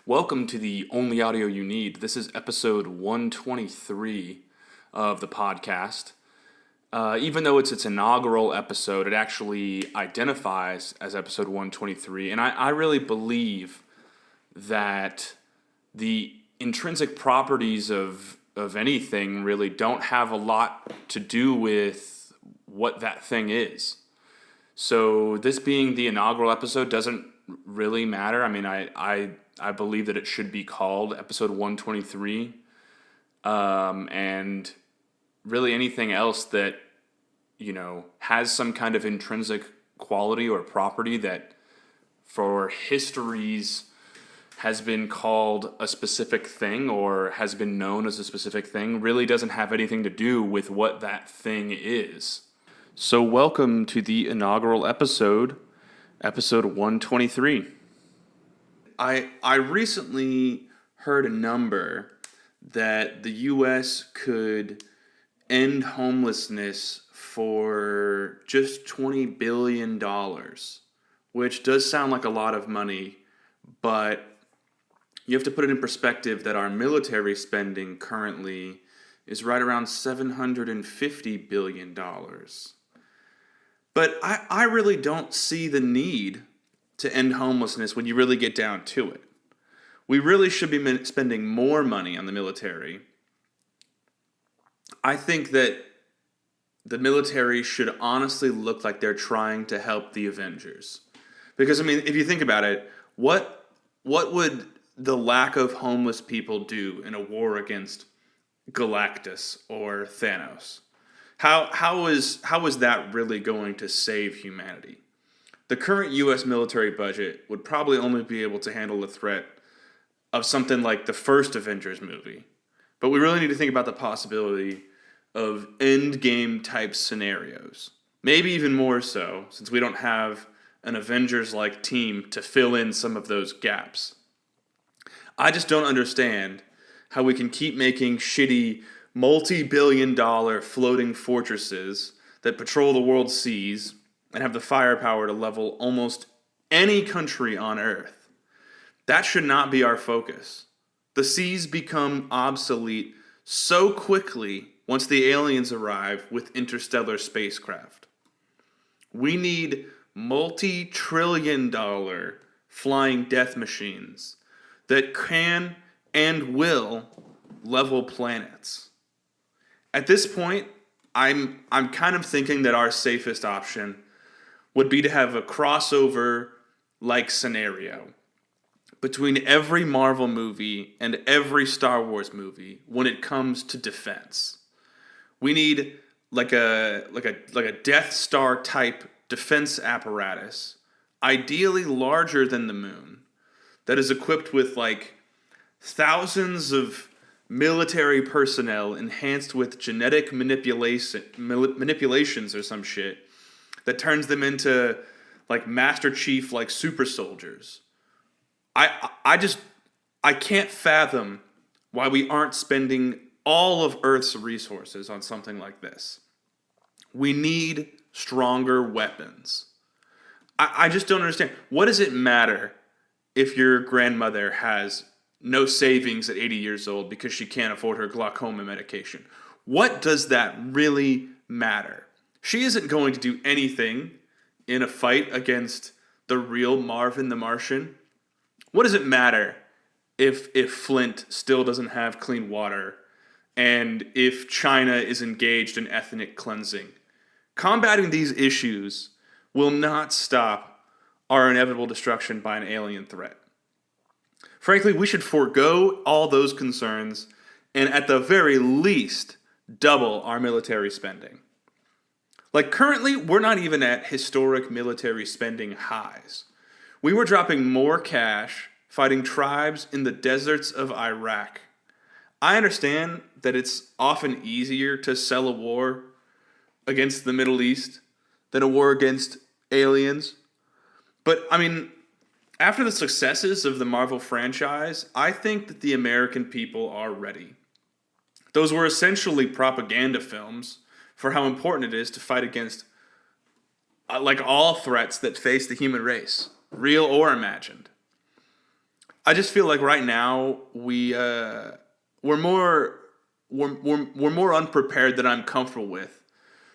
Welcome to the only audio you need. This is episode 123 of the podcast. Even though it's its inaugural episode, it actually identifies as episode 123. And I really believe that the intrinsic properties of anything really don't have a lot to do with what that thing is. So this being the inaugural episode doesn't really matter. I mean, I believe that it should be called episode 123. And really anything else that, has some kind of intrinsic quality or property that for histories has been called a specific thing or has been known as a specific thing really doesn't have anything to do with what that thing is. So welcome to the inaugural episode 123. I recently heard a number that the U.S. could end homelessness for just $20 billion, which does sound like a lot of money, but you have to put it in perspective that our military spending currently is right around $750 billion. But I really don't see the need to end homelessness when you really get down to it. We really should be spending more money on the military. I think that the military should honestly look like they're trying to help the Avengers. Because, if you think about it, what would the lack of homeless people do in a war against Galactus or Thanos? How is that really going to save humanity? The current U.S. military budget would probably only be able to handle the threat of something like the first Avengers movie. But we really need to think about the possibility of endgame type scenarios. Maybe even more so, since we don't have an Avengers-like team to fill in some of those gaps. I just don't understand how we can keep making shitty multi-billion-dollar floating fortresses that patrol the world's seas and have the firepower to level almost any country on Earth. That should not be our focus. The seas become obsolete so quickly once the aliens arrive with interstellar spacecraft. We need multi-trillion-dollar flying death machines that can and will level planets. At this point, I'm kind of thinking that our safest option would be to have a crossover-like scenario between every Marvel movie and every Star Wars movie when it comes to defense. We need like a Death Star type defense apparatus, ideally larger than the moon, that is equipped with thousands of military personnel enhanced with genetic manipulations or some shit that turns them into Master Chief super soldiers. I can't fathom why we aren't spending all of Earth's resources on something like this. We need stronger weapons. I just don't understand. What does it matter if your grandmother has no savings at 80 years old because she can't afford her glaucoma medication? What does that really matter? She isn't going to do anything in a fight against the real Marvin the Martian. What does it matter if Flint still doesn't have clean water and if China is engaged in ethnic cleansing? Combating these issues will not stop our inevitable destruction by an alien threat. Frankly, we should forego all those concerns and at the very least double our military spending. Currently, we're not even at historic military spending highs. We were dropping more cash fighting tribes in the deserts of Iraq. I understand that it's often easier to sell a war against the Middle East than a war against aliens. But, after the successes of the Marvel franchise, I think that the American people are ready. Those were essentially propaganda films for how important it is to fight against all threats that face the human race, real or imagined. I just feel like right now we're more we're more unprepared than I'm comfortable with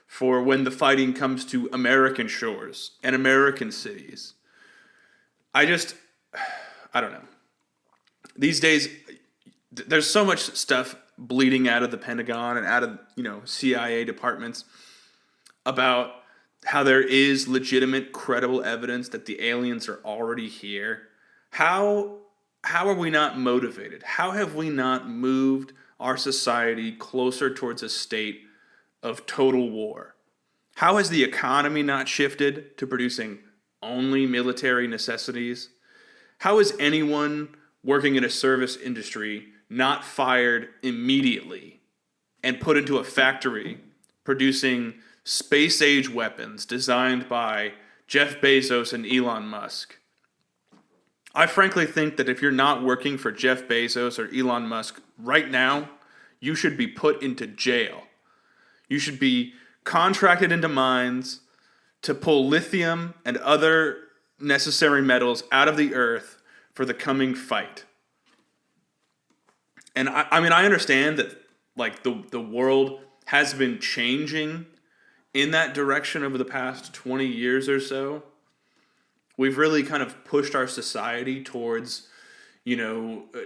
for when the fighting comes to American shores and American cities. I just I don't know. These days there's so much stuff bleeding out of the Pentagon and out of, CIA departments about how there is legitimate, credible evidence that the aliens are already here. How how are we not motivated? How have we not moved our society closer towards a state of total war? How has the economy not shifted to producing only military necessities? How is anyone working in a service industry not fired immediately and put into a factory producing space age weapons designed by Jeff Bezos and Elon Musk? I frankly think that if you're not working for Jeff Bezos or Elon Musk right now, you should be put into jail. You should be contracted into mines to pull lithium and other necessary metals out of the earth for the coming fight. And I mean, I understand that like the world has been changing in that direction over the past 20 years or so. We've really kind of pushed our society towards,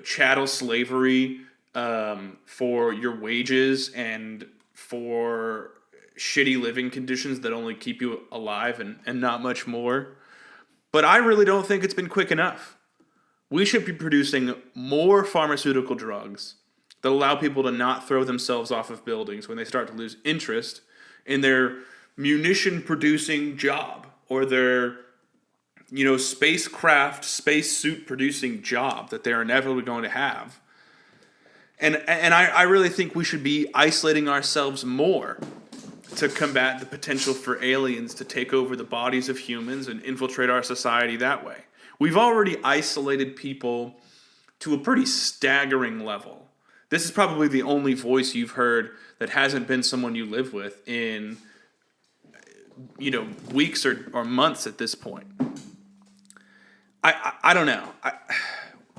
chattel slavery for your wages and for shitty living conditions that only keep you alive and not much more. But I really don't think it's been quick enough. We should be producing more pharmaceutical drugs that allow people to not throw themselves off of buildings when they start to lose interest in their munition producing job or their spacecraft, spacesuit producing job that they're inevitably going to have. And I really think we should be isolating ourselves more to combat the potential for aliens to take over the bodies of humans and infiltrate our society that way. We've already isolated people to a pretty staggering level. This is probably the only voice you've heard that hasn't been someone you live with in, weeks or months at this point. I don't know.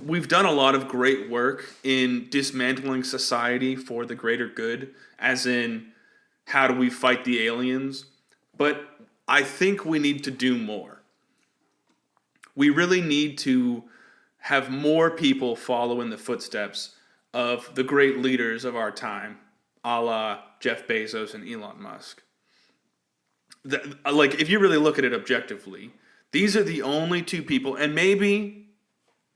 We've done a lot of great work in dismantling society for the greater good, as in how do we fight the aliens? But I think we need to do more. We really need to have more people follow in the footsteps of the great leaders of our time, a la Jeff Bezos and Elon Musk. If you really look at it objectively, these are the only two people, and maybe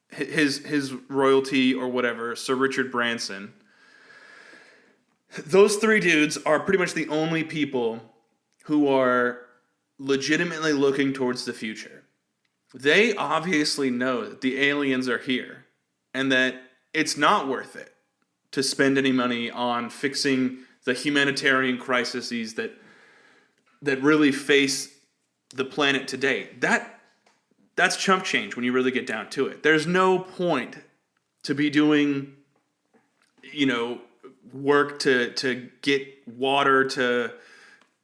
his royalty or whatever, Sir Richard Branson. Those three dudes are pretty much the only people who are legitimately looking towards the future. They obviously know that the aliens are here and that it's not worth it to spend any money on fixing the humanitarian crises that really face the planet today. That's chump change when you really get down to it. There's no point to be doing, work to get water to,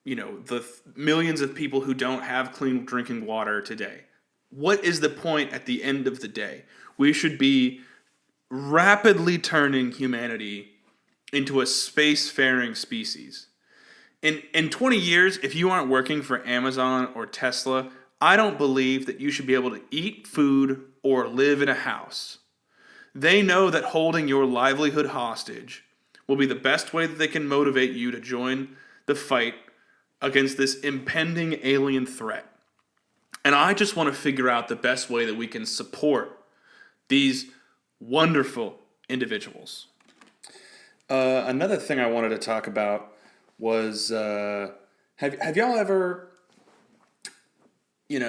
the millions of people who don't have clean drinking water today. What is the point at the end of the day? We should be rapidly turning humanity into a spacefaring species. In 20 years, if you aren't working for Amazon or Tesla, I don't believe that you should be able to eat food or live in a house. They know that holding your livelihood hostage will be the best way that they can motivate you to join the fight against this impending alien threat. And I just want to figure out the best way that we can support these wonderful individuals. Another thing I wanted to talk about was have y'all ever, you've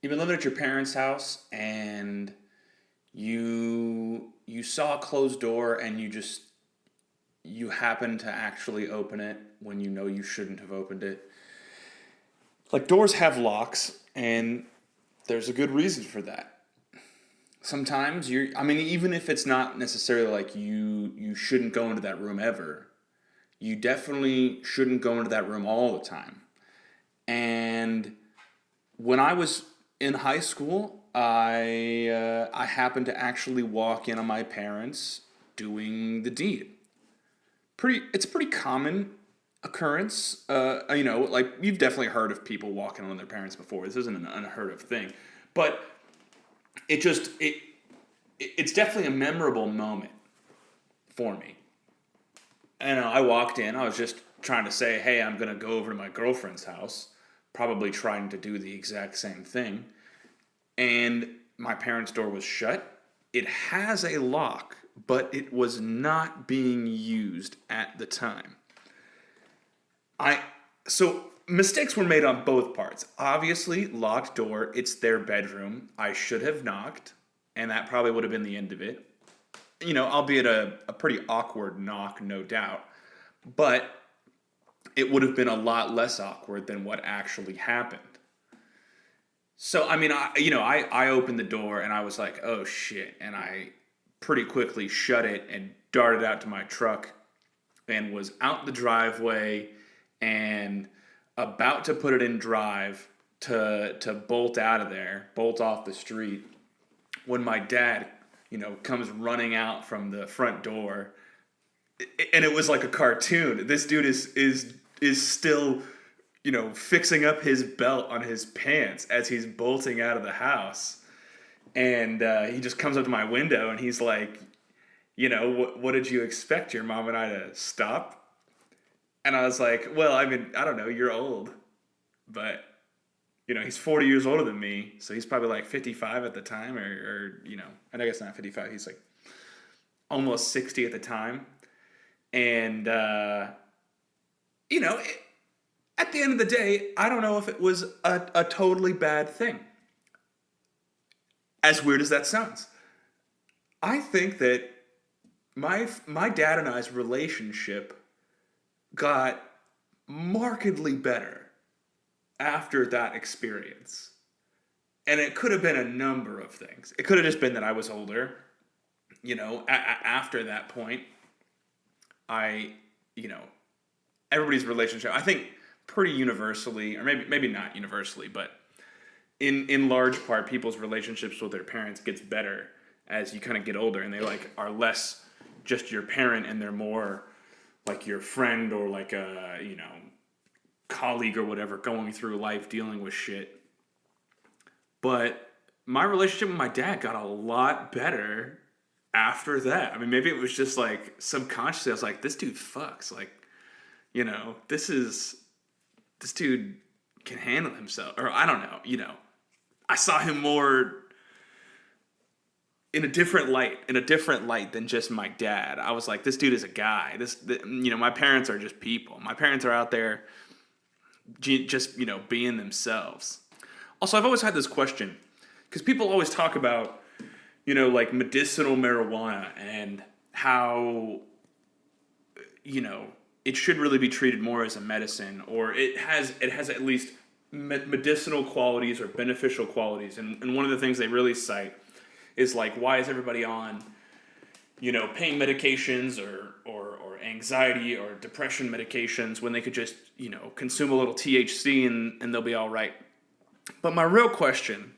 been living at your parents' house and you saw a closed door and you happen to actually open it when you know you shouldn't have opened it. Like, doors have locks, and there's a good reason for that. Sometimes even if it's not necessarily like you shouldn't go into that room ever, you definitely shouldn't go into that room all the time. And when I was in high school, I happened to actually walk in on my parents doing the deed. It's a pretty common occurrence. Like you've definitely heard of people walking on their parents before. This isn't an unheard of thing, but it's definitely a memorable moment for me. And I walked in. I was just trying to say, hey, I'm gonna go over to my girlfriend's house, probably trying to do the exact same thing. And my parents' door was shut. It has a lock, but it was not being used at the time. So mistakes were made on both parts. Obviously, locked door, it's their bedroom. I should have knocked, and that probably would have been the end of it. Albeit a pretty awkward knock, no doubt. But it would have been a lot less awkward than what actually happened. So, I opened the door and I was like, oh shit. And I pretty quickly shut it and darted out to my truck and was out the driveway and about to put it in drive to bolt out of there, bolt off the street, when my dad, comes running out from the front door. And it was like a cartoon. This dude is still, fixing up his belt on his pants as he's bolting out of the house. And he just comes up to my window and he's like, what did you expect your mom and I to stop? And I was like, well, I don't know, you're old. But, he's 40 years older than me. So he's probably like 55 at the time or and I guess not 55. He's like almost 60 at the time. And, at the end of the day, I don't know if it was a totally bad thing. As weird as that sounds. I think that my dad and I's relationship got markedly better after that experience. And it could have been a number of things. It could have just been that I was older. After that point, everybody's relationship, I think pretty universally, or maybe not universally, but in large part, people's relationships with their parents gets better as you kind of get older, and they are less just your parent, and they're more like your friend or like a colleague or whatever, going through life dealing with shit. But my relationship with my dad got a lot better after that. Maybe it was just like subconsciously, I was like, this dude fucks. This dude can handle himself. Or I don't know, I saw him more in a different light than just my dad. I was like, this dude is a guy. My parents are just people. My parents are out there just, being themselves. Also, I've always had this question, because people always talk about, like medicinal marijuana and how, it should really be treated more as a medicine, or it has at least medicinal qualities or beneficial qualities. And one of the things they really cite is like, why is everybody on, pain medications or anxiety or depression medications when they could just, consume a little THC and they'll be all right. But my real question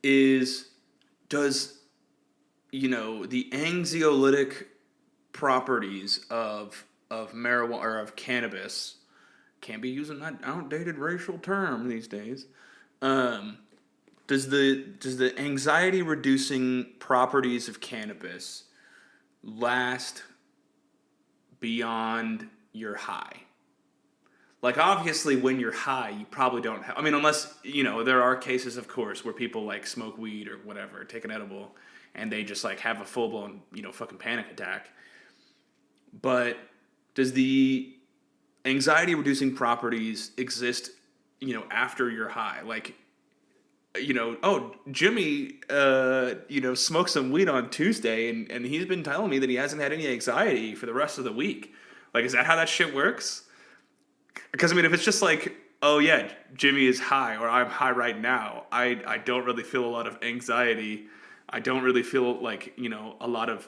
is, does, the anxiolytic properties of marijuana or of cannabis, can't be using that outdated racial term these days. Does the anxiety reducing properties of cannabis last beyond your high? Like, obviously, when you're high, you probably don't have... unless, there are cases, of course, where people, like, smoke weed or whatever, take an edible, and they just, like, have a full-blown, fucking panic attack. But does the anxiety-reducing properties exist, after you're high? Like, Jimmy, smoked some weed on Tuesday, and he's been telling me that he hasn't had any anxiety for the rest of the week. Like, is that how that shit works? Because, if it's just like, oh, yeah, Jimmy is high, or I'm high right now, I don't really feel a lot of anxiety. I don't really feel like, a lot of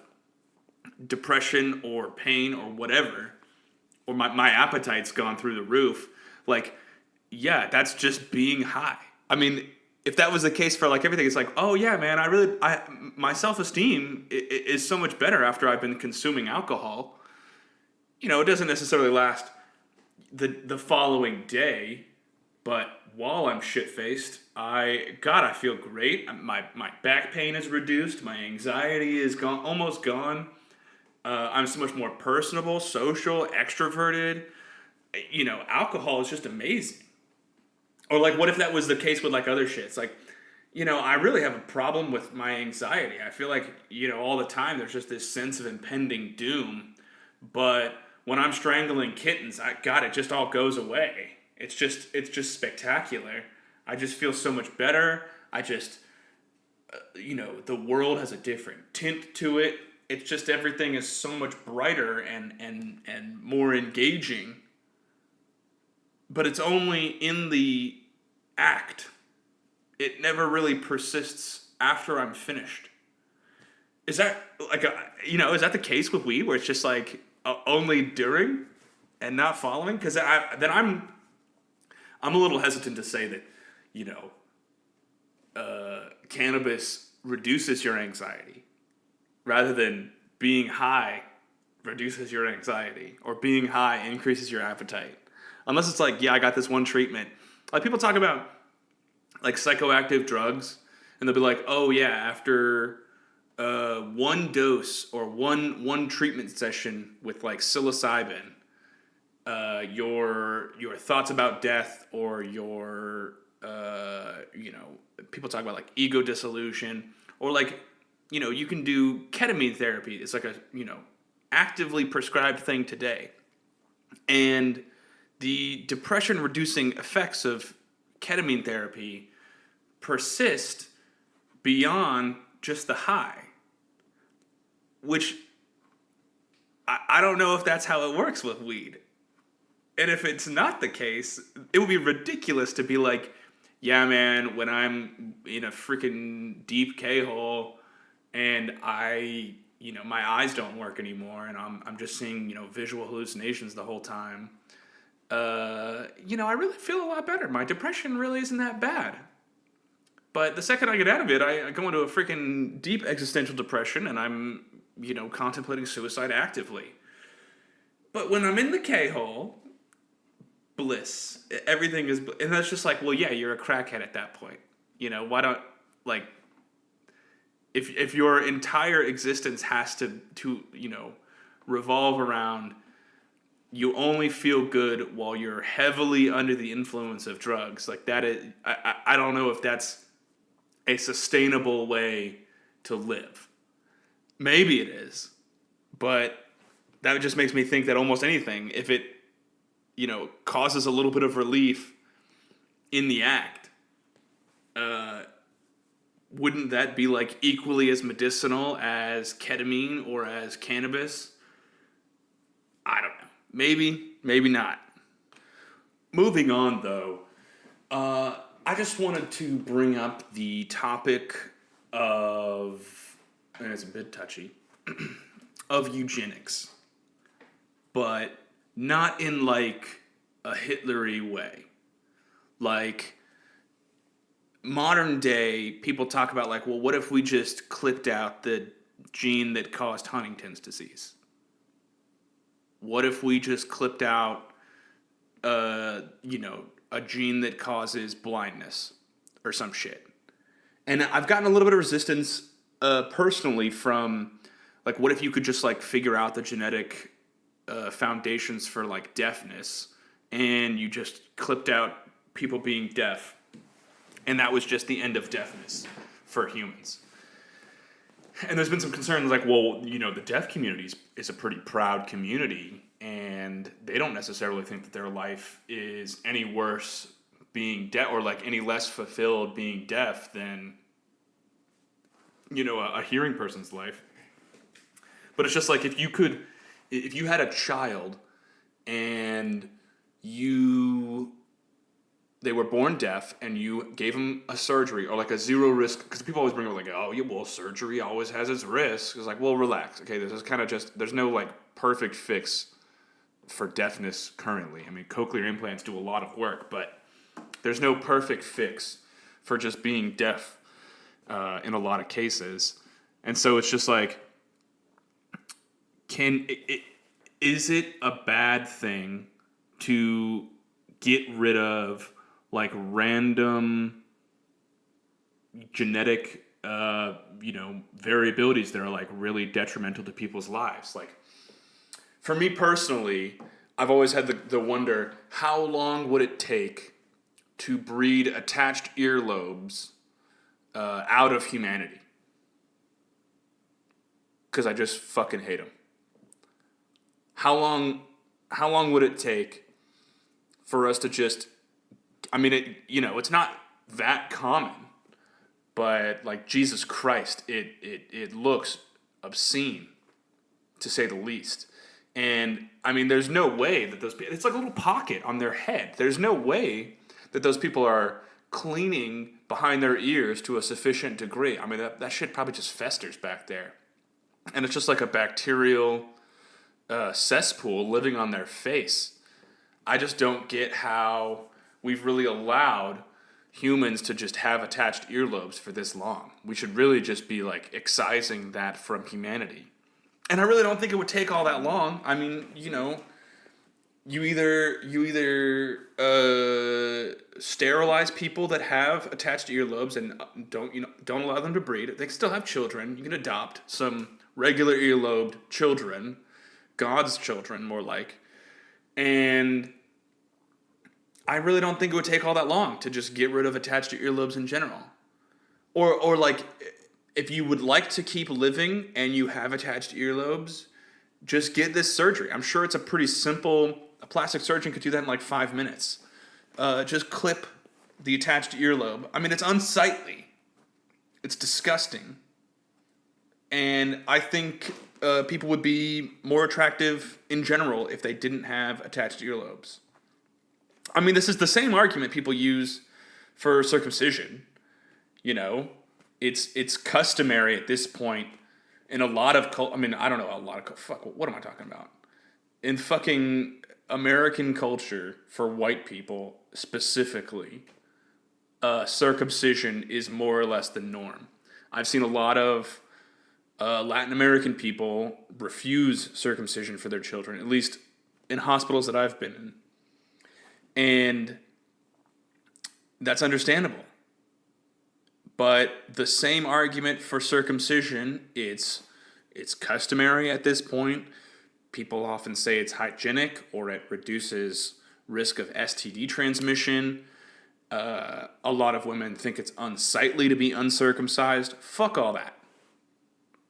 depression or pain or whatever, or my appetite's gone through the roof. Like, yeah, that's just being high. if that was the case for like everything, it's like, oh yeah, man, my self-esteem is so much better after I've been consuming alcohol. You know, it doesn't necessarily last the following day, but while I'm shit-faced, I feel great. My back pain is reduced. My anxiety is gone, almost gone. I'm so much more personable, social, extroverted. You know, alcohol is just amazing. Or like, what if that was the case with like other shit? It's like, you know, I really have a problem with my anxiety. I feel like, you know, all the time there's just this sense of impending doom. But when I'm strangling kittens, it just all goes away. It's just spectacular. I just feel so much better. You know, the world has a different tint to it. It's just everything is so much brighter and more engaging. But it's only in the act. It never really persists after I'm finished. Is that like is that the case with weed where it's just like only during and not following? Because then I'm a little hesitant to say that, you know, cannabis reduces your anxiety rather than being high reduces your anxiety or being high increases your appetite. Unless it's like, yeah, I got this one treatment. Like people talk about like psychoactive drugs and they'll be like, oh yeah, after one dose or one treatment session with like psilocybin, your thoughts about death or your people talk about like ego dissolution or like, you know, you can do ketamine therapy. It's like a, you know, actively prescribed thing today. And the depression reducing effects of ketamine therapy persist beyond just the high, which I don't know if that's how it works with weed. And if it's not the case, it would be ridiculous to be like, yeah, man, when I'm in a freaking deep K-hole and my eyes don't work anymore and I'm just seeing, you know, visual hallucinations the whole time. I really feel a lot better. My depression really isn't that bad. But the second I get out of it, I go into a freaking deep existential depression and I'm, you know, contemplating suicide actively. But when I'm in the K-hole, bliss. Everything is, and that's just like, well, yeah, you're a crackhead at that point. You know, why don't, like, if your entire existence has to you know, revolve around you only feel good while you're heavily under the influence of drugs, like that is, I don't know if that's a sustainable way to live. Maybe it is, but that just makes me think that almost anything, if it, you know, causes a little bit of relief in the act, wouldn't that be like equally as medicinal as ketamine or as cannabis? I don't know. Maybe not. Moving on, though, I just wanted to bring up the topic of, and it's a bit touchy, of eugenics, but not in like a Hitler-y way. Like, modern day, people talk about like, well, what if we just clipped out the gene that caused Huntington's disease? What if we just clipped out, a gene that causes blindness or some shit? And I've gotten a little bit of resistance personally from, like, what if you could just like figure out the genetic foundations for like deafness and you just clipped out people being deaf and that was just the end of deafness for humans. And there's been some concerns like, well, you know, the deaf community is a pretty proud community and they don't necessarily think that their life is any worse being deaf or like any less fulfilled being deaf than, you know, a hearing person's life. But it's just like if you had a child and they were born deaf and you gave them a surgery or like a zero risk, because people always bring up like, oh, yeah, well, surgery always has its risks. It's like, well, relax. Okay, this is kind of just, there's no like perfect fix for deafness currently. I mean, cochlear implants do a lot of work, but there's no perfect fix for just being deaf in a lot of cases. And so it's just like, is it a bad thing to get rid of like random genetic variabilities that are like really detrimental to people's lives? Like, for me personally, I've always had the wonder, how long would it take to breed attached earlobes out of humanity? Because I just fucking hate them. How long would it take for us to just, I mean, it's not that common, but like, Jesus Christ, it looks obscene, to say the least. And I mean, there's no way that it's like a little pocket on their head. There's no way that those people are cleaning behind their ears to a sufficient degree. I mean, that shit probably just festers back there. And it's just like a bacterial cesspool living on their face. I just don't get how we've really allowed humans to just have attached earlobes for this long. We should really just be like excising that from humanity. And I really don't think it would take all that long. I mean, you either sterilize people that have attached earlobes and don't allow them to breed. They can still have children. You can adopt some regular earlobed children, God's children, more like. And I really don't think it would take all that long to just get rid of attached earlobes in general. Or like, if you would like to keep living and you have attached earlobes, just get this surgery. I'm sure it's a pretty simple. A plastic surgeon could do that in like 5 minutes. Just clip the attached earlobe. I mean, it's unsightly. It's disgusting. And I think people would be more attractive in general if they didn't have attached earlobes. I mean, this is the same argument people use for circumcision. It's customary at this point in a lot of what am I talking about? In fucking American culture, for white people specifically, circumcision is more or less the norm. I've seen a lot of Latin American people refuse circumcision for their children, at least in hospitals that I've been in. And that's understandable. But the same argument for circumcision, it's customary at this point. People often say it's hygienic or it reduces risk of STD transmission. A lot of women think it's unsightly to be uncircumcised. Fuck all that.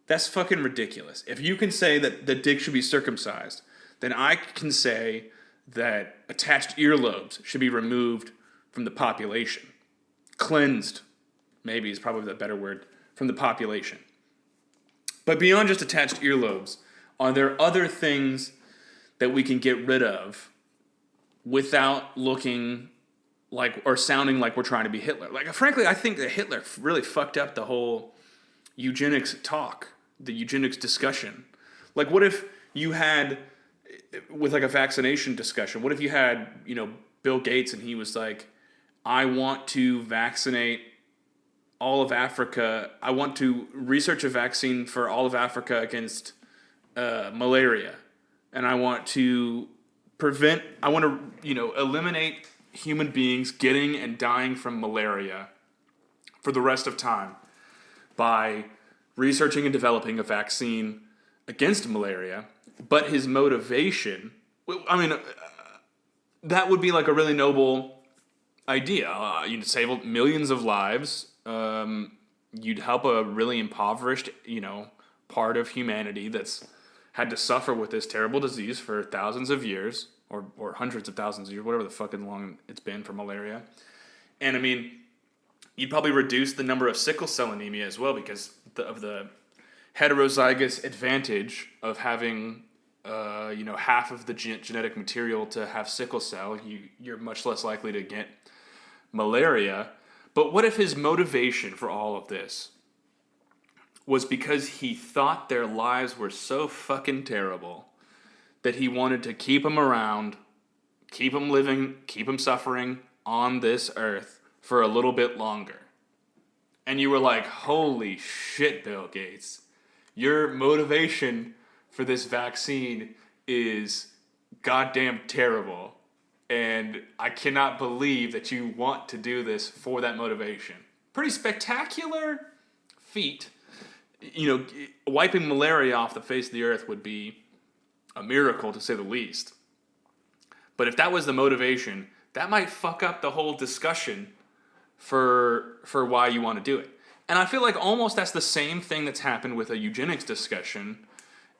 That's fucking ridiculous. If you can say that the dick should be circumcised, then I can say that attached earlobes should be removed from the population. Cleansed, maybe is probably the better word, from the population. But beyond just attached earlobes, are there other things that we can get rid of without looking like or sounding like we're trying to be Hitler? Like, frankly, I think that Hitler really fucked up the whole eugenics talk, the eugenics discussion. Like, what if you had, with like a vaccination discussion, what if you had, Bill Gates and he was like, I want to vaccinate all of Africa. I want to research a vaccine for all of Africa against malaria. And I want to eliminate human beings getting and dying from malaria for the rest of time by researching and developing a vaccine against malaria. But his motivation, that would be like a really noble idea. You'd save millions of lives. You'd help a really impoverished, part of humanity that's had to suffer with this terrible disease for thousands of years, or hundreds of thousands of years, whatever the fucking long it's been for malaria. And you'd probably reduce the number of sickle cell anemia as well because of the heterozygous advantage of having, half of the genetic material to have sickle cell. You're much less likely to get malaria. But what if his motivation for all of this was because he thought their lives were so fucking terrible that he wanted to keep them around, keep them living, keep them suffering on this earth for a little bit longer? and you were like, holy shit, Bill Gates, your motivation for this vaccine is goddamn terrible. And I cannot believe that you want to do this for that motivation. Pretty spectacular feat. You know, wiping malaria off the face of the earth would be a miracle, to say the least. But if that was the motivation, that might fuck up the whole discussion for why you want to do it. And I feel like almost that's the same thing that's happened with a eugenics discussion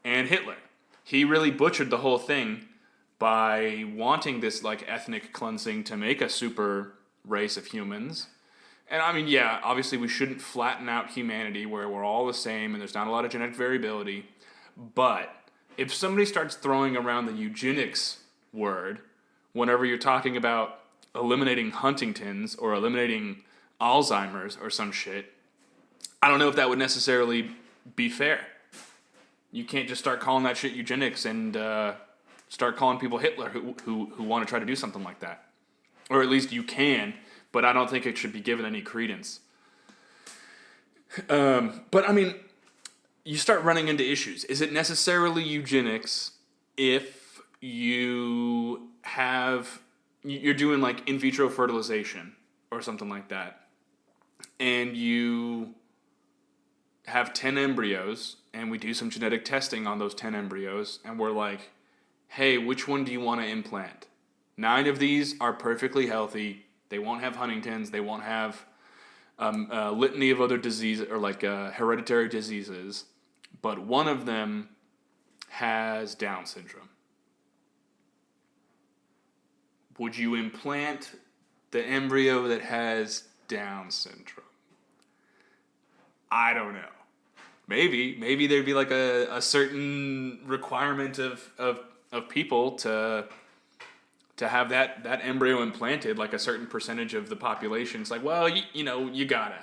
and Hitler. He really butchered the whole thing by wanting this like ethnic cleansing to make a super race of humans. And I mean, yeah, obviously we shouldn't flatten out humanity where we're all the same and there's not a lot of genetic variability. But if somebody starts throwing around the eugenics word whenever you're talking about eliminating Huntington's or eliminating Alzheimer's or some shit, I don't know if that would necessarily be fair. You can't just start calling that shit eugenics and start calling people Hitler who want to try to do something like that. Or at least you can, but I don't think it should be given any credence. But I mean, you start running into issues. Is it necessarily eugenics if you're doing like in vitro fertilization or something like that, and you have 10 embryos, and we do some genetic testing on those 10 embryos, and we're like, hey, which one do you want to implant? 9 of these are perfectly healthy. They won't have Huntington's. They won't have a litany of other diseases or like hereditary diseases. But one of them has Down syndrome. Would you implant the embryo that has Down syndrome? I don't know. Maybe there'd be like a certain requirement of people to have that embryo implanted, like a certain percentage of the population. It's like, well, you gotta.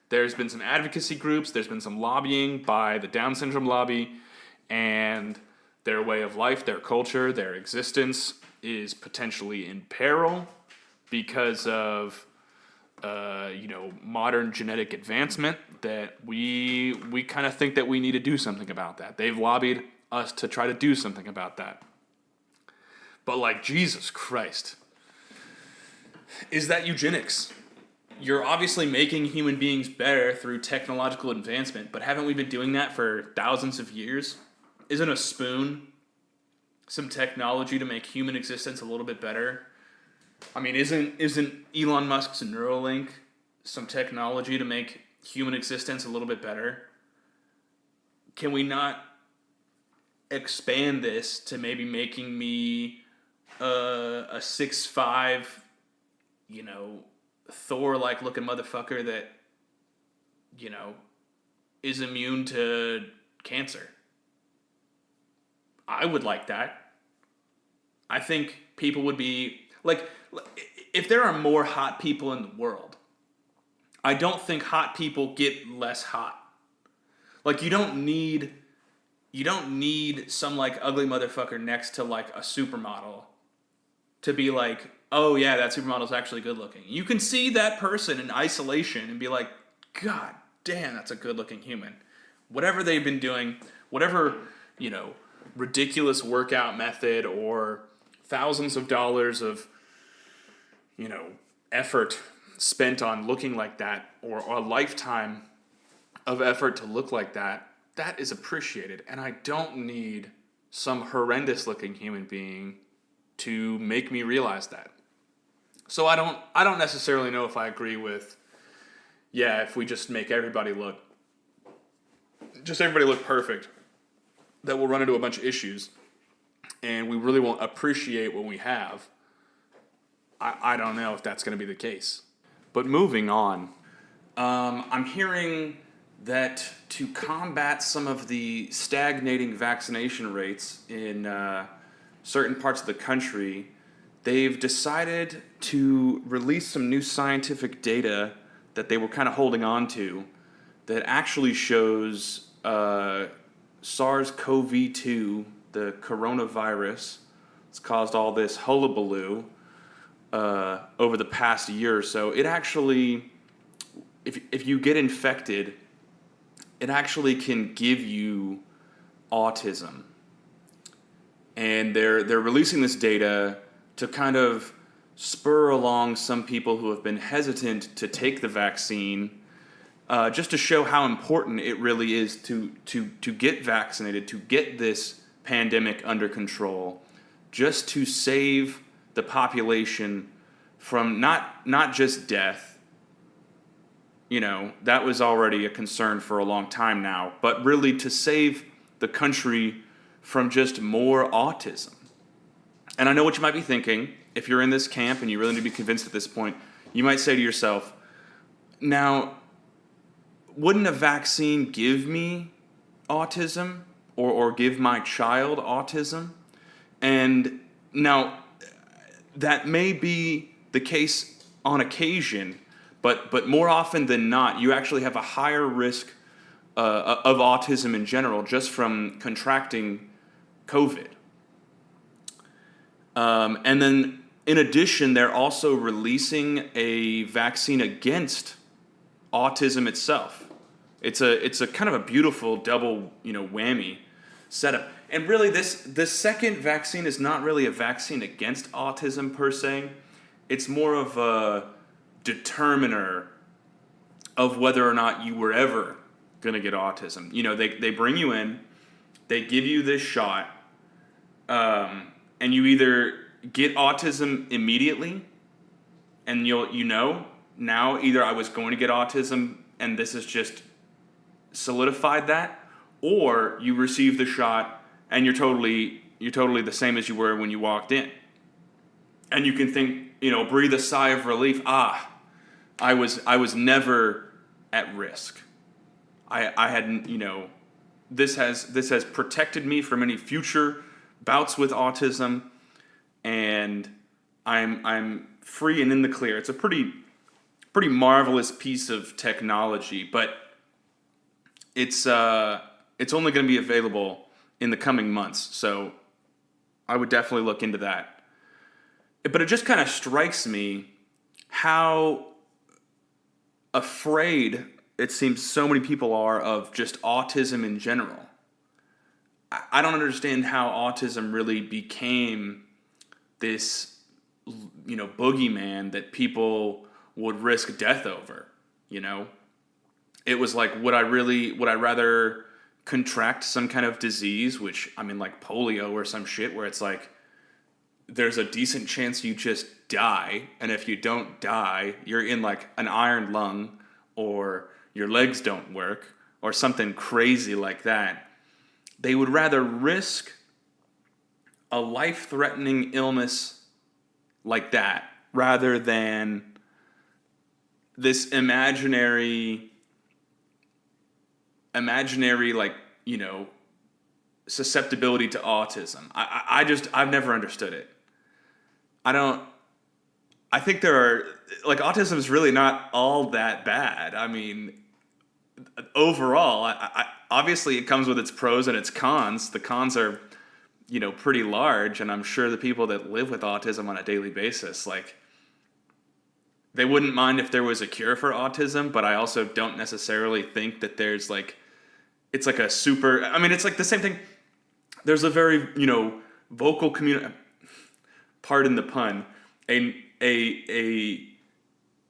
There's been some advocacy groups, there's been some lobbying by the Down syndrome lobby, and their way of life, their culture, their existence is potentially in peril because of modern genetic advancement, that we kind of think that we need to do something about that. They've lobbied us to try to do something about that. But like, Jesus Christ, is that eugenics? You're obviously making human beings better through technological advancement, but haven't we been doing that for thousands of years? Isn't a spoon some technology to make human existence a little bit better? I mean, isn't Elon Musk's Neuralink some technology to make human existence a little bit better? Can we not expand this to maybe making me a 6'5", Thor-like looking motherfucker that, is immune to cancer? I would like that. I think people would be like, if there are more hot people in the world, I don't think hot people get less hot. Like, you don't need some like ugly motherfucker next to like a supermodel to be like, oh yeah, that supermodel's actually good looking. You can see that person in isolation and be like, God damn, that's a good looking human. Whatever they've been doing, whatever, ridiculous workout method or thousands of dollars of, effort spent on looking like that, or a lifetime of effort to look like that, that is appreciated. And I don't need some horrendous looking human being to make me realize that. So I don't necessarily know if I agree with, if we just make everybody look perfect, that we'll run into a bunch of issues and we really won't appreciate what we have. I don't know if that's going to be the case. But moving on, I'm hearing that to combat some of the stagnating vaccination rates in certain parts of the country, they've decided to release some new scientific data that they were kind of holding on to that actually shows SARS-CoV-2, the coronavirus, it's caused all this hullabaloo over the past year or so. It actually if you get infected, it actually can give you autism. And they're releasing this data to kind of spur along some people who have been hesitant to take the vaccine, just to show how important it really is to get vaccinated, to get this pandemic under control, just to save the population from not just death. You know, that was already a concern for a long time now, but really to save the country from just more autism. And I know what you might be thinking. If you're in this camp and you really need to be convinced at this point, you might say to yourself, now, wouldn't a vaccine give me autism or give my child autism? And now, that may be the case on occasion, but more often than not, you actually have a higher risk of autism in general just from contracting COVID. And then, in addition, they're also releasing a vaccine against autism itself. It's a kind of a beautiful double, whammy setup. And really, this second vaccine is not really a vaccine against autism per se. It's more of a determiner of whether or not you were ever going to get autism. You know, they bring you in, they give you this shot, and you either get autism immediately, and now either I was going to get autism and this has just solidified that, or you receive the shot and you're totally the same as you were when you walked in. And you can think, breathe a sigh of relief. I was never at risk. I hadn't, this has protected me from any future bouts with autism, and I'm free and in the clear. It's a pretty marvelous piece of technology, but it's only going to be available in the coming months. So I would definitely look into that. But it just kind of strikes me how afraid it seems so many people are of just autism in general. I don't understand how autism really became this, boogeyman that people would risk death over, It was like, would I rather contract some kind of disease, which, like polio or some shit, where it's like, there's a decent chance you just die, and if you don't die, you're in like an iron lung, or your legs don't work, or something crazy like that. They would rather risk a life-threatening illness like that rather than this imaginary susceptibility to autism. I've never understood it. I think autism is really not all that bad. Overall, obviously it comes with its pros and its cons. The cons are, pretty large, and I'm sure the people that live with autism on a daily basis, they wouldn't mind if there was a cure for autism, but I also don't necessarily think that there's it's like a super, it's like the same thing. There's a very, vocal community, pardon the pun, a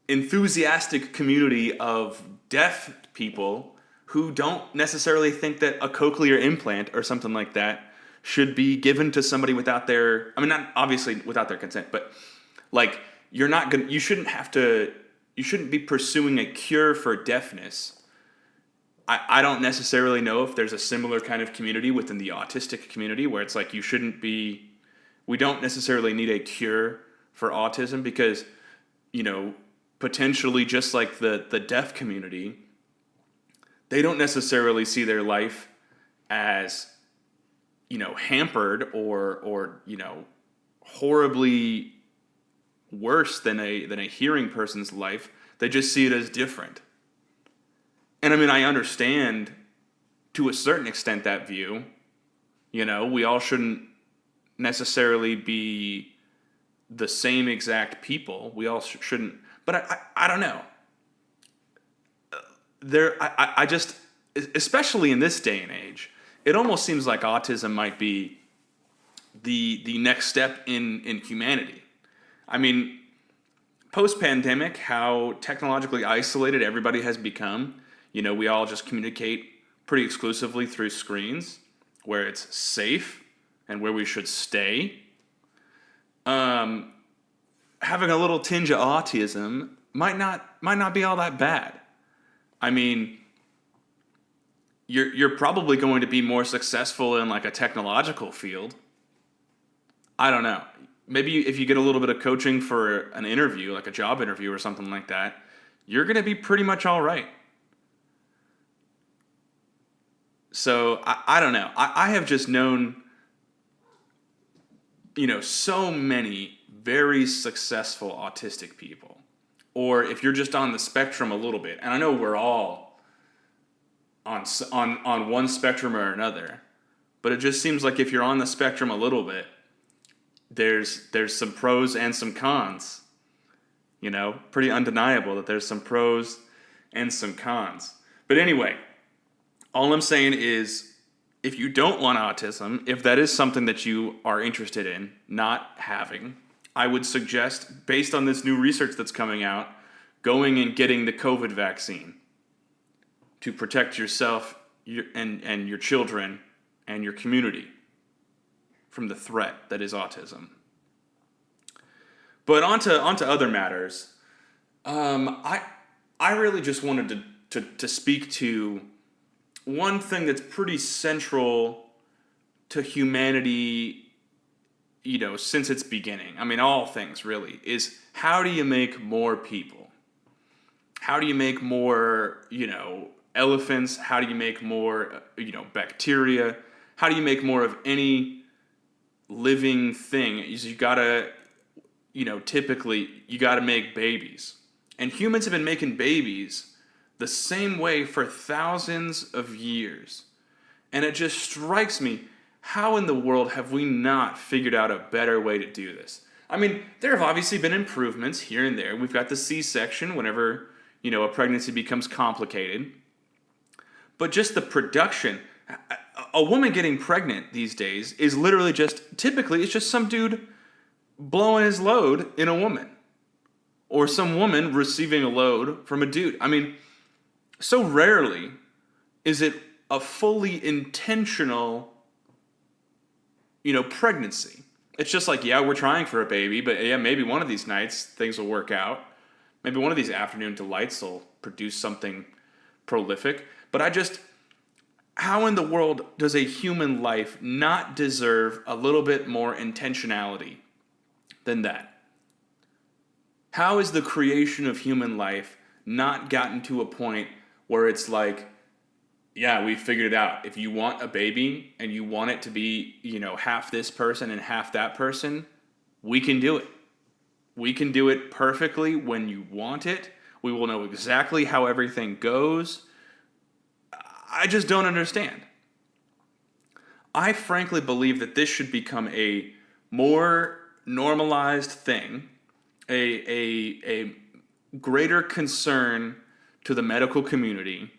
enthusiastic community of deaf people who don't necessarily think that a cochlear implant or something like that should be given to somebody without their, not obviously without their consent, but you shouldn't be pursuing a cure for deafness. I don't necessarily know if there's a similar kind of community within the autistic community where it's like we don't necessarily need a cure for autism because, potentially just like the deaf community, they don't necessarily see their life as, hampered or horribly worse than a hearing person's life. They just see it as different. And I understand to a certain extent that view. We all shouldn't necessarily be the same exact people. We all shouldn't. But I don't know. I just, especially in this day and age, it almost seems like autism might be the next step in humanity. I mean, post-pandemic, how technologically isolated everybody has become. You know, we all just communicate pretty exclusively through screens, where it's safe and where we should stay. Having a little tinge of autism might not be all that bad. I mean, you're probably going to be more successful in like a technological field. I don't know. Maybe if you get a little bit of coaching for an interview, like a job interview or something like that, you're going to be pretty much all right. So I don't know. I have just known, so many very successful autistic people. Or if you're just on the spectrum a little bit, and I know we're all on one spectrum or another, but it just seems like if you're on the spectrum a little bit, there's some pros and some cons. Pretty undeniable that there's some pros and some cons. But anyway, all I'm saying is, if you don't want autism, if that is something that you are interested in not having, I would suggest, based on this new research that's coming out, going and getting the COVID vaccine to protect yourself and your children and your community from the threat that is autism. But onto other matters. I really just wanted to speak to one thing that's pretty central to humanity, since its beginning. I mean, all things really, is how do you make more people? How do you make more, elephants? How do you make more, bacteria? How do you make more of any living thing? You gotta, typically you gotta make babies. And humans have been making babies the same way for thousands of years. And it just strikes me, how in the world have we not figured out a better way to do this? I mean, there have obviously been improvements here and there. We've got the C-section whenever, a pregnancy becomes complicated. But just the production, a woman getting pregnant these days is literally typically it's just some dude blowing his load in a woman. Or some woman receiving a load from a dude. I mean, so rarely is it a fully intentional, pregnancy. It's just like, yeah, we're trying for a baby, but yeah, maybe one of these nights things will work out. Maybe one of these afternoon delights will produce something prolific. But how in the world does a human life not deserve a little bit more intentionality than that? How is the creation of human life not gotten to a point where it's like, yeah, we figured it out. If you want a baby and you want it to be, half this person and half that person, we can do it. We can do it perfectly when you want it. We will know exactly how everything goes. I just don't understand. I frankly believe that this should become a more normalized thing, a greater concern to the medical community,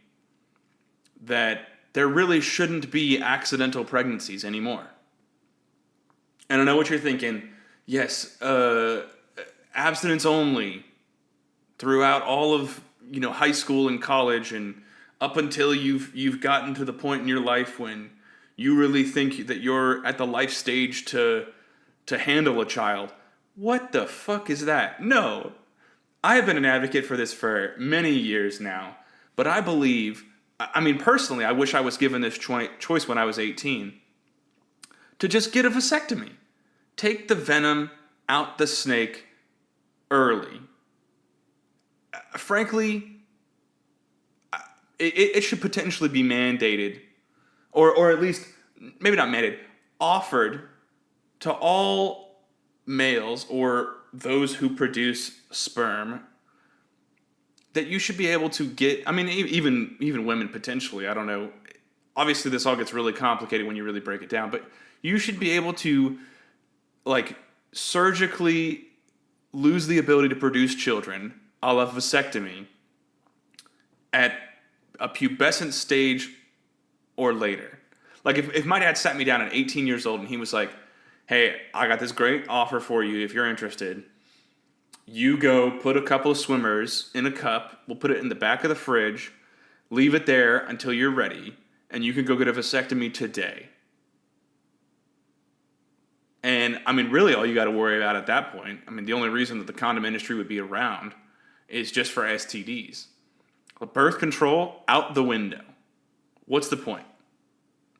that there really shouldn't be accidental pregnancies anymore. And I know what you're thinking. Yes, abstinence only throughout all of high school and college, and up until you've gotten to the point in your life when you really think that you're at the life stage to handle a child. What the fuck is that? No. I have been an advocate for this for many years now, but I believe, personally, I wish I was given this choice when I was 18, to just get a vasectomy. Take the venom out the snake early. Frankly, it should potentially be mandated, or at least, maybe not mandated, offered to all males or those who produce sperm, that you should be able to get, even women potentially, I don't know. Obviously this all gets really complicated when you really break it down, but you should be able to, surgically lose the ability to produce children, a la vasectomy, at a pubescent stage or later. Like if my dad sat me down at 18 years old and he was like, hey, I got this great offer for you if you're interested. You go put a couple of swimmers in a cup. We'll put it in the back of the fridge. Leave it there until you're ready. And you can go get a vasectomy today. And, I mean, really all you got to worry about at that point, I mean, the only reason that the condom industry would be around is just for STDs. Birth control, out the window. What's the point?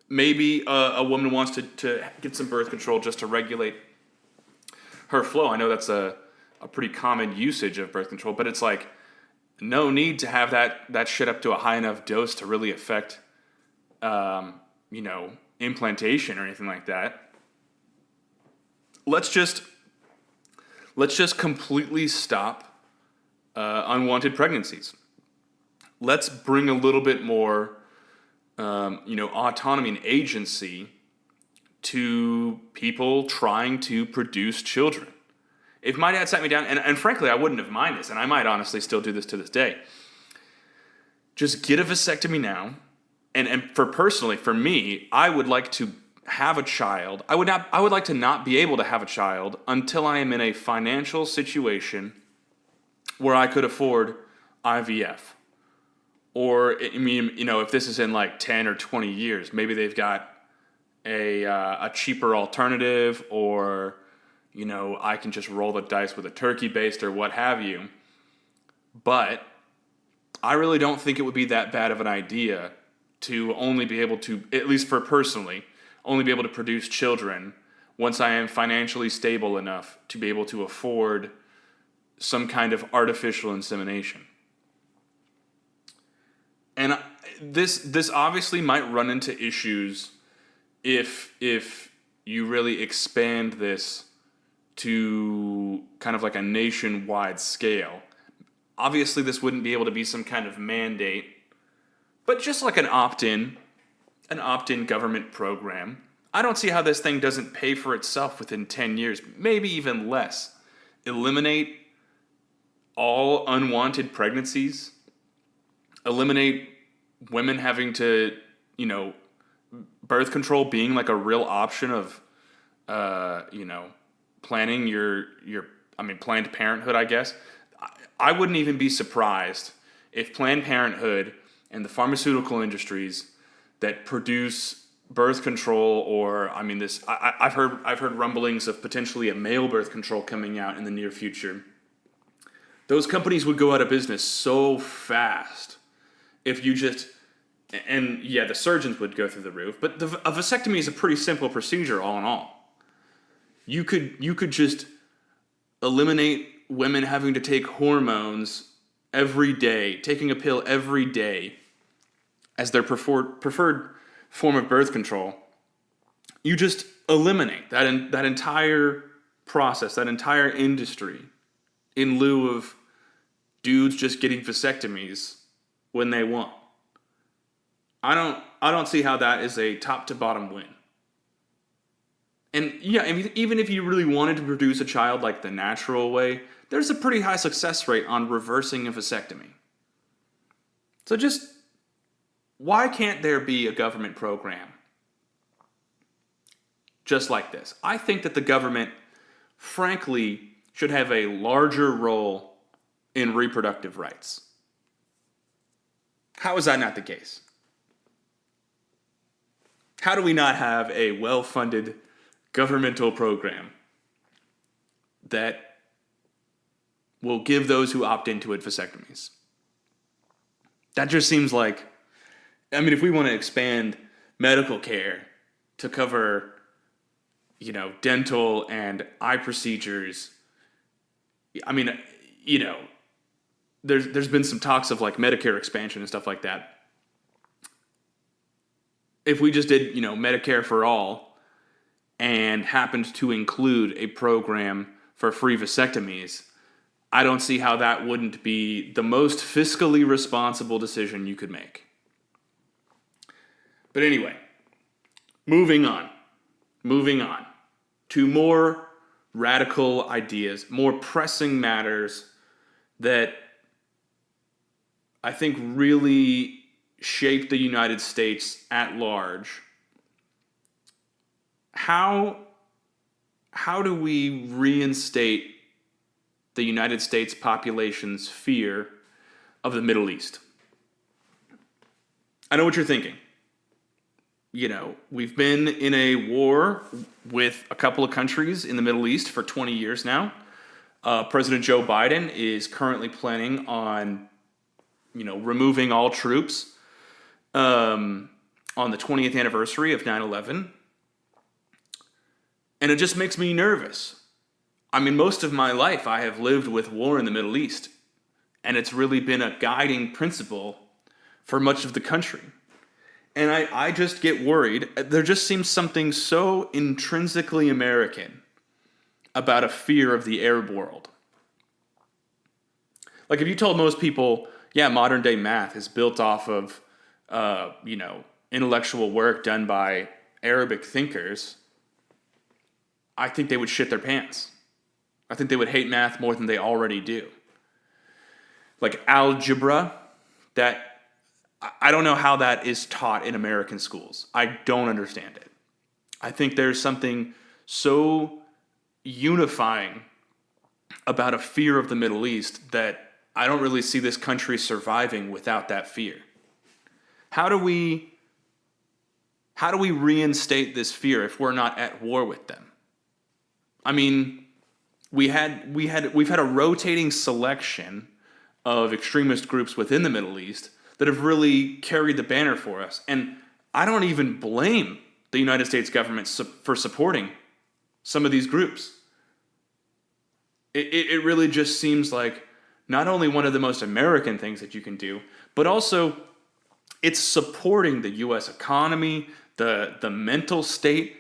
Maybe a woman wants to get some birth control just to regulate her flow. I know that's a pretty common usage of birth control, but it's like no need to have that shit up to a high enough dose to really affect, implantation or anything like that. Let's just completely stop unwanted pregnancies. Let's bring a little bit more, autonomy and agency to people trying to produce children. If my dad sat me down, and frankly, I wouldn't have minded this, and I might honestly still do this to this day. Just get a vasectomy now, and for me, I would like to have a child. I would like to not be able to have a child until I am in a financial situation where I could afford IVF. Or, I mean, if this is in like 10 or 20 years, maybe they've got a cheaper alternative, or, I can just roll the dice with a turkey baster or what have you. But I really don't think it would be that bad of an idea to only be able to, at least for personally, only be able to produce children once I am financially stable enough to be able to afford some kind of artificial insemination. And this obviously might run into issues if you really expand this to kind of like a nationwide scale. Obviously, this wouldn't be able to be some kind of mandate, but just like an opt-in government program. I don't see how this thing doesn't pay for itself within 10 years, maybe even less. Eliminate all unwanted pregnancies. Eliminate women having to, birth control being like a real option of, planning Planned Parenthood, I guess. I wouldn't even be surprised if Planned Parenthood and the pharmaceutical industries that produce birth control, or I've heard rumblings of potentially a male birth control coming out in the near future. Those companies would go out of business so fast if you just, and yeah, the surgeons would go through the roof, but a vasectomy is a pretty simple procedure all in all. You could just eliminate women having to take hormones every day, taking a pill every day as their preferred form of birth control. You just eliminate that entire process, that entire industry, in lieu of dudes just getting vasectomies when they want. I don't see how that is a top to bottom win. And yeah, even if you really wanted to produce a child like the natural way, there's a pretty high success rate on reversing a vasectomy. So just, why can't there be a government program just like this? I think that the government, frankly, should have a larger role in reproductive rights. How is that not the case? How do we not have a well-funded governmental program that will give those who opt into it vasectomies? That just seems like, if we want to expand medical care to cover, dental and eye procedures, there's been some talks of like Medicare expansion and stuff like that. If we just did, Medicare for all and happened to include a program for free vasectomies, I don't see how that wouldn't be the most fiscally responsible decision you could make. But anyway, moving on to more radical ideas, more pressing matters that I think really shape the United States at large, how do we reinstate the United States population's fear of the Middle East? I know what you're thinking. You know, we've been in a war with a couple of countries in the Middle East for 20 years now. President Joe Biden is currently planning on, removing all troops on the 20th anniversary of 9/11. And it just makes me nervous. I mean, most of my life I have lived with war in the Middle East, and it's really been a guiding principle for much of the country. And I just get worried. There just seems something so intrinsically American about a fear of the Arab world. Like if you told most people, yeah, modern day math is built off of, intellectual work done by Arabic thinkers, I think they would shit their pants. I think they would hate math more than they already do. Like algebra, I don't know how that is taught in American schools. I don't understand it. I think there's something so unifying about a fear of the Middle East that I don't really see this country surviving without that fear. How do we reinstate this fear if we're not at war with them? I mean, we've had a rotating selection of extremist groups within the Middle East that have really carried the banner for us. And I don't even blame the United States government for supporting some of these groups. It really just seems like not only one of the most American things that you can do, but also it's supporting the U.S. economy, the mental state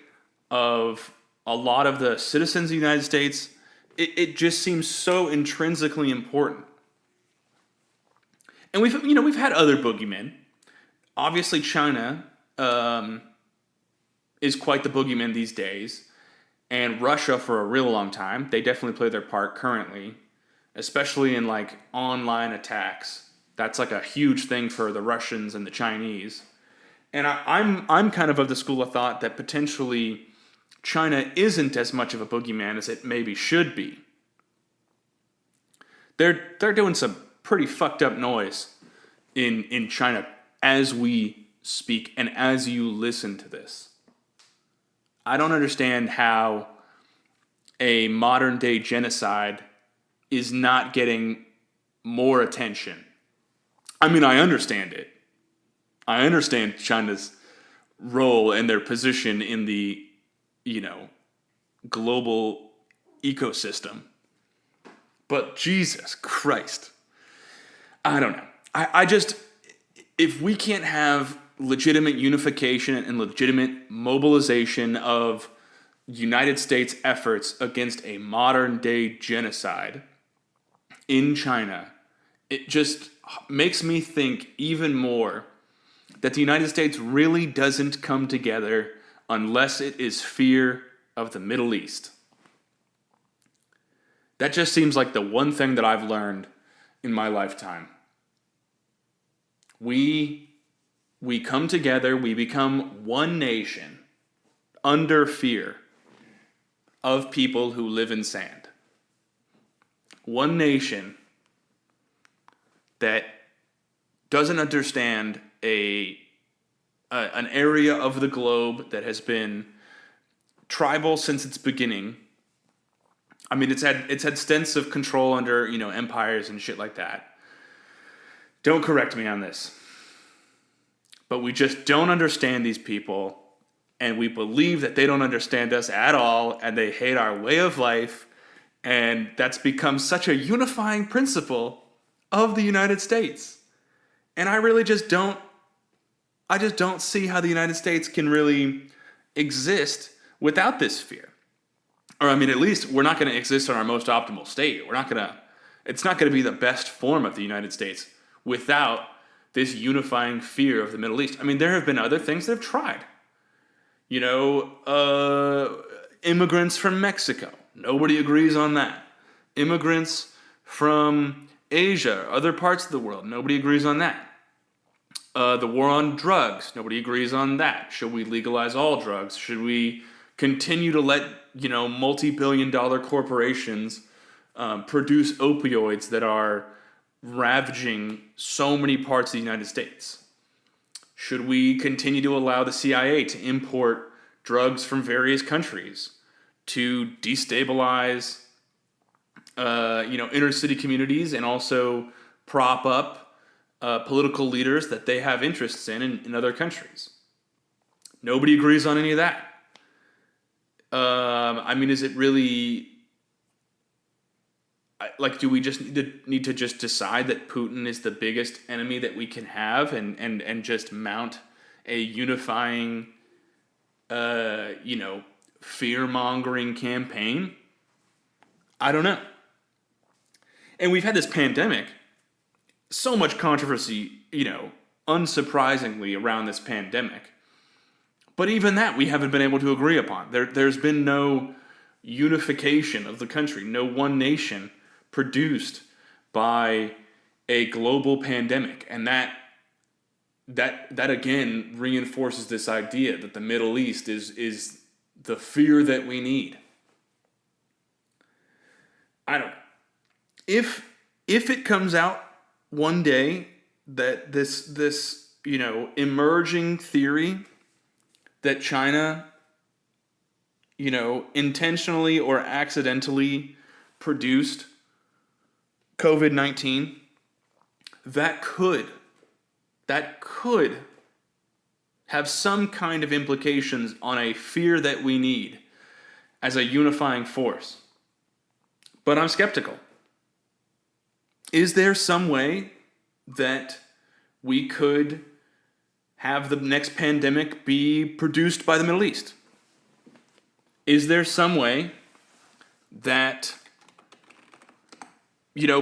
of a lot of the citizens of the United States. It just seems so intrinsically important. And we've had other boogeymen. Obviously, China is quite the boogeyman these days, and Russia for a real long time. They definitely play their part currently, especially in like online attacks. That's like a huge thing for the Russians and the Chinese. And I'm kind of the school of thought that potentially China isn't as much of a boogeyman as it maybe should be. They're doing some pretty fucked up noise in China as we speak and as you listen to this. I don't understand how a modern day genocide is not getting more attention. I mean, I understand it. I understand China's role and their position in the, global ecosystem. But Jesus Christ. I don't know. I just, if we can't have legitimate unification and legitimate mobilization of United States efforts against a modern day genocide in China, it just makes me think even more that the United States really doesn't come together unless it is fear of the Middle East. That just seems like the one thing that I've learned in my lifetime. We come together, we become one nation under fear of people who live in sand. One nation that doesn't understand an area of the globe that has been tribal since its beginning. I mean, it's had stints of control under, empires and shit like that. Don't correct me on this. But we just don't understand these people, and we believe that they don't understand us at all, and they hate our way of life, and that's become such a unifying principle of the United States. And I really just don't see how the United States can really exist without this fear. Or I mean, at least we're not going to exist in our most optimal state. It's not going to be the best form of the United States without this unifying fear of the Middle East. I mean, there have been other things that have tried. Immigrants from Mexico. Nobody agrees on that. Immigrants from Asia, other parts of the world. Nobody agrees on that. The war on drugs, nobody agrees on that. Should we legalize all drugs? Should we continue to let, multi-billion-dollar corporations produce opioids that are ravaging so many parts of the United States? Should we continue to allow the CIA to import drugs from various countries to destabilize, inner city communities and also prop up political leaders that they have interests in other countries? Nobody agrees on any of that. Is it really do we just need to just decide that Putin is the biggest enemy that we can have and just mount a unifying, fear-mongering campaign? I don't know. And we've had this pandemic. So much controversy, unsurprisingly around this pandemic. But even that we haven't been able to agree upon. There's been no unification of the country, no one nation produced by a global pandemic. And that again reinforces this idea that the Middle East is the fear that we need. I don't know. If it comes out one day that this emerging theory that China intentionally or accidentally produced COVID-19, that could have some kind of implications on a fear that we need as a unifying force. But I'm skeptical. Is there some way that we could have the next pandemic be produced by the Middle East? Is there some way that,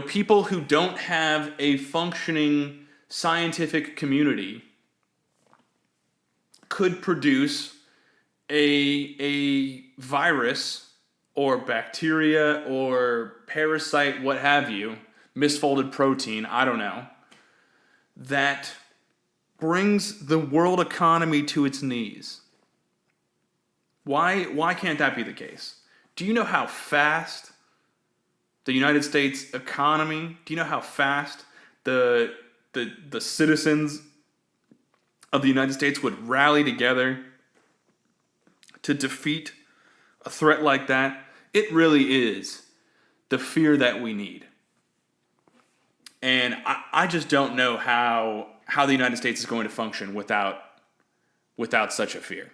people who don't have a functioning scientific community could produce a virus or bacteria or parasite, what have you, misfolded protein, I don't know, that brings the world economy to its knees? Why can't that be the case? Do you know how fast the United States economy, do you know how fast the citizens of the United States would rally together to defeat a threat like that? It really is the fear that we need. And I just don't know how the United States is going to function without such a fear.